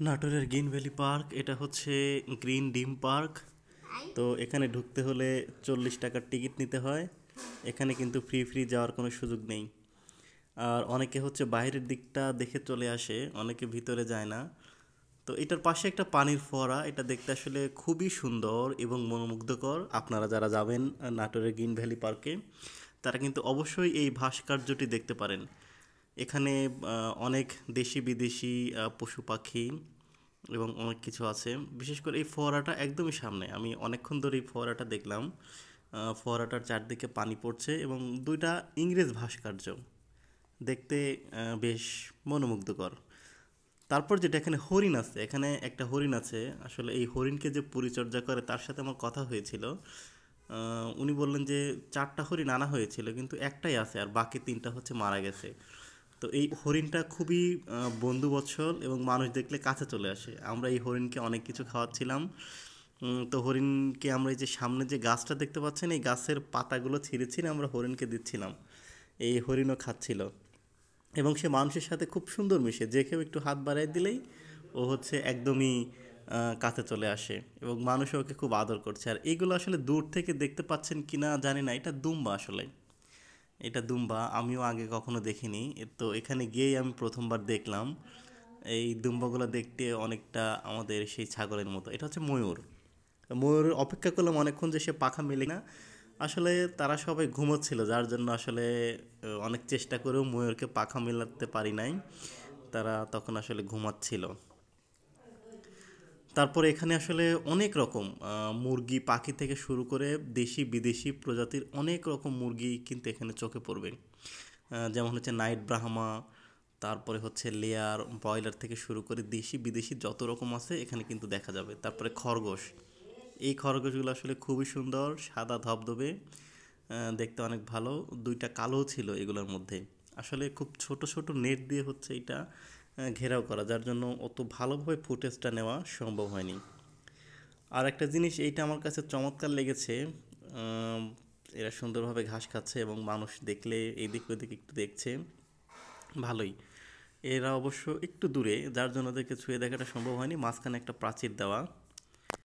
নাটোরের green valley park এটা হচ্ছে গ্রিন ডিম পার্ক। তো এখানে ঢুকতে হলে 40 টাকার টিকিট নিতে হয়। এখানে কিন্তু ফ্রি ফ্রি যাওয়ার কোনো সুযোগ নেই। আর অনেকে হচ্ছে বাইরের দিকটা দেখে চলে আসে, অনেকে ভিতরে যায় না। তো এটার পাশে একটা পানির ফোয়ারা, এটা দেখতে আসলে খুবই সুন্দর এবং মনোমুগ্ধকর। আপনারা যারা যাবেন নাটোরের গ্রিন ভ্যালি পার্কে, তারা কিন্তু অবশ্যই এই ভাস্কর্যটি দেখতে পারেন। এখানে অনেক দেশি বিদেশি পশু পাখি এবং অনেক কিছু আছে। বিশেষ করে এই ফোয়ারাটা একদমই সামনে, আমি অনেকক্ষণ ধরে এই ফোয়ারাটা দেখলাম। ফোয়ারাটার চারদিকে পানি পড়ছে এবং দুইটা ইংরেজ ভাস্কর্য দেখতে বেশ মনোমুগ্ধকর। তারপর যেটা এখানে হরিণ আছে, এখানে একটা হরিণ আছে। আসলে এই হরিণকে যে পরিচর্যা করে তার সাথে আমার কথা হয়েছিল। উনি বললেন যে 4টা হরিণ আনা হয়েছিল কিন্তু একটাই আছে আর বাকি 3টা হচ্ছে মারা গেছে। তো এই হরিণটা খুবই বন্ধুবৎসল এবং মানুষ দেখলে কাছে চলে আসে। আমরা এই হরিণকে অনেক কিছু খাওয়াচ্ছিলাম। তো হরিণকে আমরা এই যে সামনে যে গাছটা দেখতে পাচ্ছেন, এই গাছের পাতাগুলো ছিঁড়ে ছিঁড়ে আমরা হরিণকে দিচ্ছিলাম। এই হরিণও খাচ্ছিল এবং সে মানুষের সাথে খুব সুন্দর মিশে, যে কেউ একটু হাত বাড়ায় দিলেই ও হচ্ছে একদমই কাছে চলে আসে এবং মানুষও ওকে খুব আদর করছে। আর এইগুলো আসলে দূর থেকে দেখতে পাচ্ছেন কিনা জানি না, এটা দুম্বা আসলে। এটা দুম্বা, আমিও আগে কখনো দেখিনি। তো এখানে গিয়েই আমি প্রথমবার দেখলাম। এই দুম্বাগুলো দেখতে অনেকটা আমাদের সেই ছাগলের মতো। এটা হচ্ছে ময়ূর। ময়ূরের অপেক্ষা করলাম অনেকক্ষণ যে সে পাখা মেলে না। আসলে তারা সবাই ঘুমোচ্ছিল, যার জন্য আসলে অনেক চেষ্টা করেও ময়ূরকে পাখা মেলাতে পারি নাই। তারা তখন আসলে ঘুমাচ্ছিল। তারপরে এখানে আসলে অনেক রকম মুরগি পাখি থেকে শুরু করে দেশি বিদেশি প্রজাতির অনেক রকম মুরগি কিন্তু এখানে চোখে পড়বে। যেমন হচ্ছে নাইট ব্রাহ্মা, তারপরে হচ্ছে লেয়ার ব্রয়লার থেকে শুরু করে দেশি বিদেশি যত রকম আছে এখানে কিন্তু দেখা যাবে। তারপরে খরগোশ, এই খরগোশগুলো আসলে খুবই সুন্দর, সাদা ধবধবে, দেখতে অনেক ভালো। দুইটা কালো ছিল এগুলোর মধ্যে। আসলে খুব ছোট ছোট নেট দিয়ে হচ্ছে এটা ঘেরাও করা, যার জন্য অত ভালোভাবে ফুটেজটা নেওয়া সম্ভব হয়নি। আর একটা জিনিস এইটা আমার কাছে চমৎকার লেগেছে, আম, এরা সুন্দরভাবে ঘাস খাচ্ছে এবং মানুষ দেখলে এইদিক ওইদিক একটু দেখছে, ভালোই। এরা অবশ্য একটু দূরে, যার জন্য ওদেরকে ছুঁয়ে দেখাটা সম্ভব হয়নি। মাঝখানে একটা প্রাচীর দেওয়া।